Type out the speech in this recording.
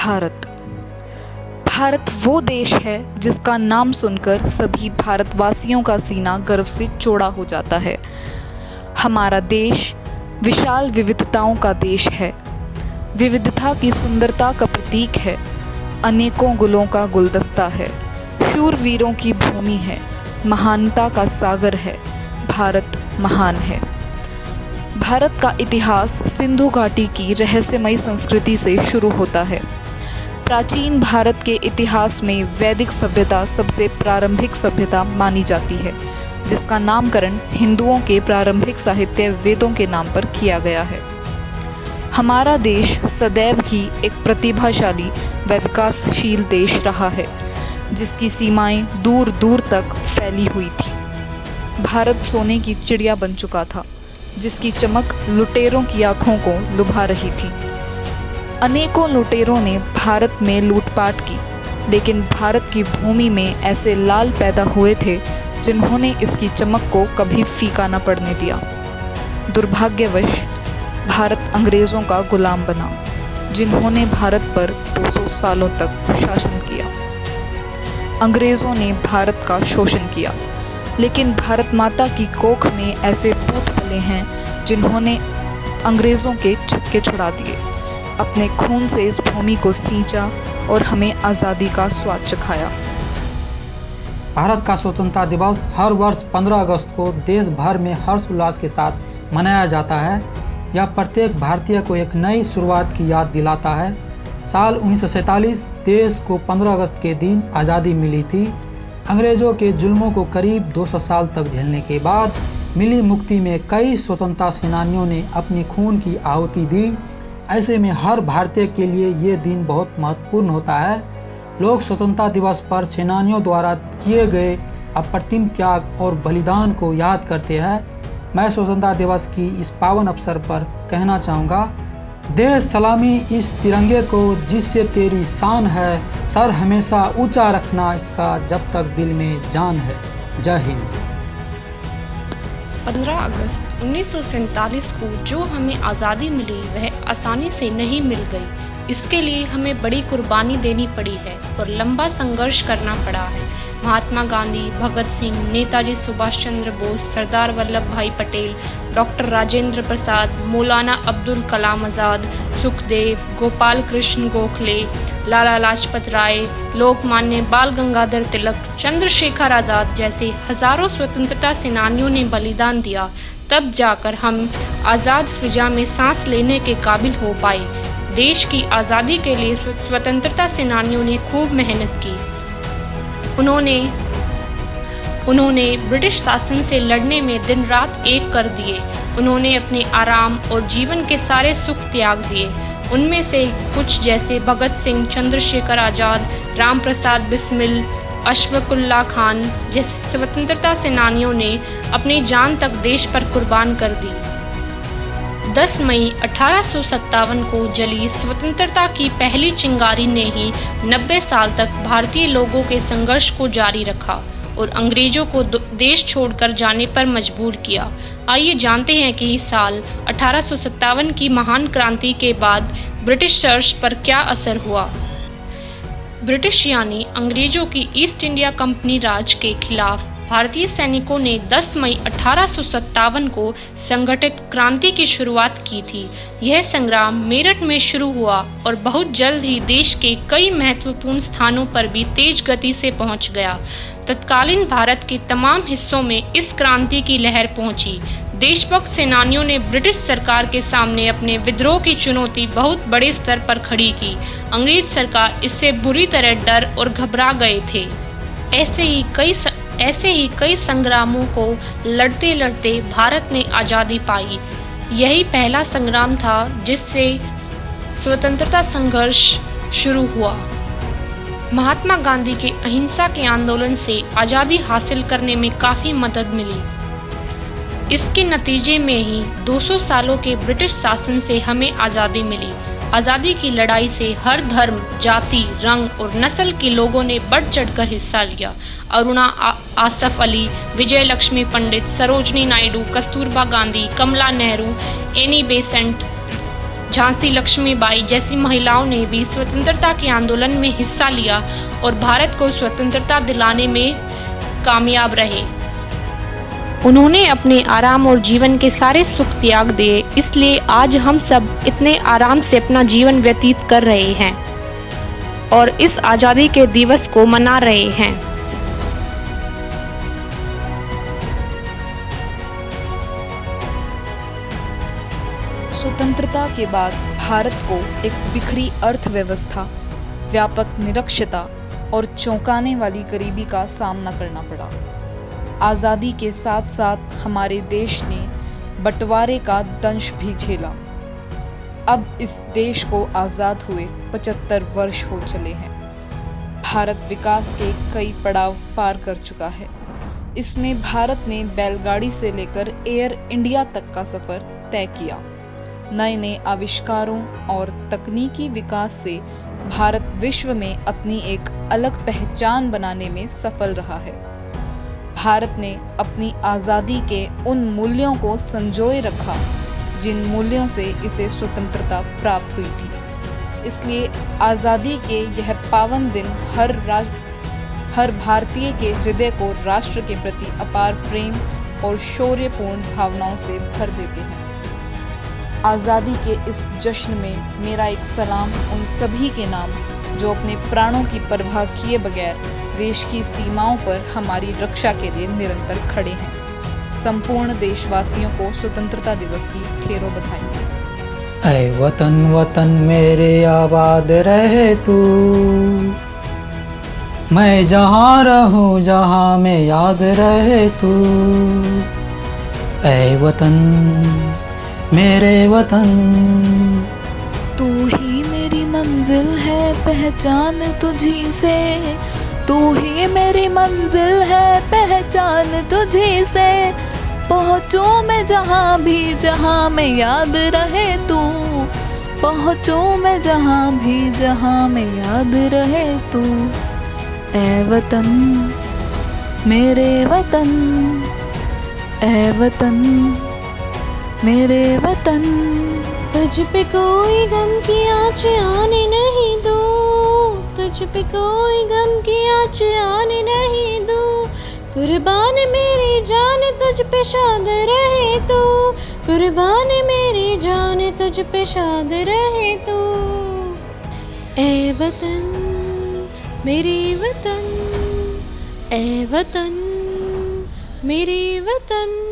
भारत। भारत वो देश है जिसका नाम सुनकर सभी भारतवासियों का सीना गर्व से चौड़ा हो जाता है। हमारा देश विशाल विविधताओं का देश है, विविधता की सुंदरता का प्रतीक है, अनेकों गुलों का गुलदस्ता है, शूरवीरों की भूमि है, महानता का सागर है, भारत महान है। भारत का इतिहास सिंधु घाटी की रहस्यमयी संस्कृति से शुरू होता है। प्राचीन भारत के इतिहास में वैदिक सभ्यता सबसे प्रारंभिक सभ्यता मानी जाती है, जिसका नामकरण हिंदुओं के प्रारंभिक साहित्य वेदों के नाम पर किया गया है। हमारा देश सदैव ही एक प्रतिभाशाली व विकासशील देश रहा है, जिसकी सीमाएं दूर दूर तक फैली हुई थी। भारत सोने की चिड़िया बन चुका था, जिसकी चमक लुटेरों की आंखों को लुभा रही थी। अनेकों लुटेरों ने भारत में लूटपाट की, लेकिन भारत की भूमि में ऐसे लाल पैदा हुए थे जिन्होंने इसकी चमक को कभी फीका न पड़ने दिया। दुर्भाग्यवश भारत अंग्रेज़ों का गुलाम बना, जिन्होंने भारत पर 200 सालों तक शासन किया। अंग्रेज़ों ने भारत का शोषण किया, लेकिन भारत माता की कोख में ऐसे पूत पले हैं जिन्होंने अंग्रेज़ों के छक्के छुड़ा दिए, अपने खून से इस भूमि को सींचा और हमें आज़ादी का स्वाद चखाया। भारत का स्वतंत्रता दिवस हर वर्ष 15 अगस्त को देश भर में हर्षोल्लास के साथ मनाया जाता है। यह प्रत्येक भारतीय को एक नई शुरुआत की याद दिलाता है। साल 1947 देश को 15 अगस्त के दिन आज़ादी मिली थी। अंग्रेज़ों के जुल्मों को करीब 200 साल तक झेलने के बाद मिली मुक्ति में कई स्वतंत्रता सेनानियों ने अपनी खून की आहुति दी। ऐसे में हर भारतीय के लिए ये दिन बहुत महत्वपूर्ण होता है। लोग स्वतंत्रता दिवस पर सेनानियों द्वारा किए गए अप्रतिम त्याग और बलिदान को याद करते हैं। मैं स्वतंत्रता दिवस की इस पावन अवसर पर कहना चाहूँगा, दे सलामी इस तिरंगे को जिससे तेरी शान है, सर हमेशा ऊंचा रखना इसका जब तक दिल में जान है। जय हिंद। 15 अगस्त 1947 को जो हमें आज़ादी मिली वह आसानी से नहीं मिल गई। इसके लिए हमें बड़ी कुर्बानी देनी पड़ी है और लंबा संघर्ष करना पड़ा है। महात्मा गांधी, भगत सिंह, नेताजी सुभाष चंद्र बोस, सरदार वल्लभ भाई पटेल, डॉक्टर राजेंद्र प्रसाद, मौलाना अब्दुल कलाम आज़ाद, सुखदेव, गोपाल कृष्ण गोखले, लाला लाजपत राय, लोकमान्य बाल गंगाधर तिलक, चंद्रशेखर आज़ाद जैसे हजारों स्वतंत्रता सेनानियों ने बलिदान दिया। तब जाकर हम आज़ाद फिजा में सांस लेने के काबिल हो पाए। देश की आज़ादी के लिए स्वतंत्रता सेनानियों ने खूब मेहनत की। उन्होंने ब्रिटिश शासन से लड़ने में दिन रात एक कर दिए। उन्होंने अपने आराम और जीवन के सारे सुख त्याग दिए। उनमें से कुछ जैसे भगत सिंह, चंद्रशेखर आज़ाद, राम प्रसाद बिस्मिल, अशफाकुल्लाह खान जैसे स्वतंत्रता सेनानियों ने अपनी जान तक देश पर कुर्बान कर दी। 10 मई 1857 को जली स्वतंत्रता की पहली चिंगारी ने ही 90 साल तक भारतीय लोगों के संघर्ष को जारी रखा और अंग्रेजों को देश छोड़कर जाने पर मजबूर किया। आइए जानते हैं कि इस साल 1857 की महान क्रांति के बाद ब्रिटिशर्स पर क्या असर हुआ। ब्रिटिश यानी अंग्रेजों की ईस्ट इंडिया कंपनी राज के खिलाफ भारतीय सैनिकों ने 10 मई 1857 को संगठित क्रांति की शुरुआत की थी। यह संग्राम मेरठ में शुरू हुआ और बहुत जल्द ही देश के कई महत्वपूर्ण स्थानों पर भी तेज गति से पहुंच गया। तत्कालीन भारत के तमाम हिस्सों में इस क्रांति की लहर पहुंची। देशभक्त सेनानियों ने ब्रिटिश सरकार के सामने अपने विद्रोह की चुनौती बहुत बड़े स्तर पर खड़ी की। अंग्रेज सरकार इससे बुरी तरह डर और घबरा गए थे। ऐसे ही कई संग्रामों को लड़ते लड़ते भारत ने आज़ादी पाई। यही पहला संग्राम था जिससे स्वतंत्रता संघर्ष शुरू हुआ। महात्मा गांधी के अहिंसा के आंदोलन से आज़ादी हासिल करने में काफ़ी मदद मिली। इसके नतीजे में ही 200 सालों के ब्रिटिश शासन से हमें आज़ादी मिली। आज़ादी की लड़ाई से हर धर्म, जाति, रंग और नस्ल के लोगों ने बढ़ चढ़कर हिस्सा लिया। अरुणा आसफ अली, विजय लक्ष्मी पंडित, सरोजनी नायडू, कस्तूरबा गांधी, कमला नेहरू, एनी बेसेंट, झांसी लक्ष्मीबाई जैसी महिलाओं ने भी स्वतंत्रता के आंदोलन में हिस्सा लिया और भारत को स्वतंत्रता दिलाने में कामयाब रहे। उन्होंने अपने आराम और जीवन के सारे सुख त्याग दिए, इसलिए आज हम सब इतने आराम से अपना जीवन व्यतीत कर रहे हैं और इस आज़ादी के दिवस को मना रहे हैं। स्वतंत्रता के बाद भारत को एक बिखरी अर्थव्यवस्था, व्यापक निरक्षरता और चौंकाने वाली गरीबी का सामना करना पड़ा। आज़ादी के साथ साथ हमारे देश ने बंटवारे का दंश भी झेला। अब इस देश को आज़ाद हुए 75 वर्ष हो चले हैं। भारत विकास के कई पड़ाव पार कर चुका है। इसमें भारत ने बैलगाड़ी से लेकर एयर इंडिया तक का सफ़र तय किया। नए नए आविष्कारों और तकनीकी विकास से भारत विश्व में अपनी एक अलग पहचान बनाने में सफल रहा है। भारत ने अपनी आज़ादी के उन मूल्यों को संजोए रखा जिन मूल्यों से इसे स्वतंत्रता प्राप्त हुई थी। इसलिए आज़ादी के यह पावन दिन हर भारतीय के हृदय को राष्ट्र के प्रति अपार प्रेम और शौर्यपूर्ण भावनाओं से भर देते हैं। आज़ादी के इस जश्न में मेरा एक सलाम उन सभी के नाम जो अपने प्राणों की परवाह किए बगैर देश की सीमाओं पर हमारी रक्षा के लिए निरंतर खड़े हैं। संपूर्ण देशवासियों को स्वतंत्रता दिवस की ढेरों बधाई। ऐ वतन वतन मेरे आबाद रहे तू, मैं जहाँ रहूँ जहाँ में याद रहे तू। ऐ वतन मेरे वतन, तू ही मेरी मंजिल है पहचान तुझी से, तू ही मेरी मंजिल है पहचान तुझी से। पहुँचूं मैं जहाँ भी जहाँ में याद रहे तू, पहुँचूं मैं जहाँ भी जहाँ में याद रहे तू। ऐ वतन मेरे वतन, ऐ वतन मेरे वतन, तुझ पे कोई गम की आँच आने नहीं दूँ, तुझ पे कोई गम की आँच आने नहीं दूँ। कुर्बान मेरी जान तुझ पे शाद रहे तू, कुर्बान मेरी जान तुझ पे शाद रहे तू। ऐ वतन मेरी वतन, ऐ वतन मेरी वतन।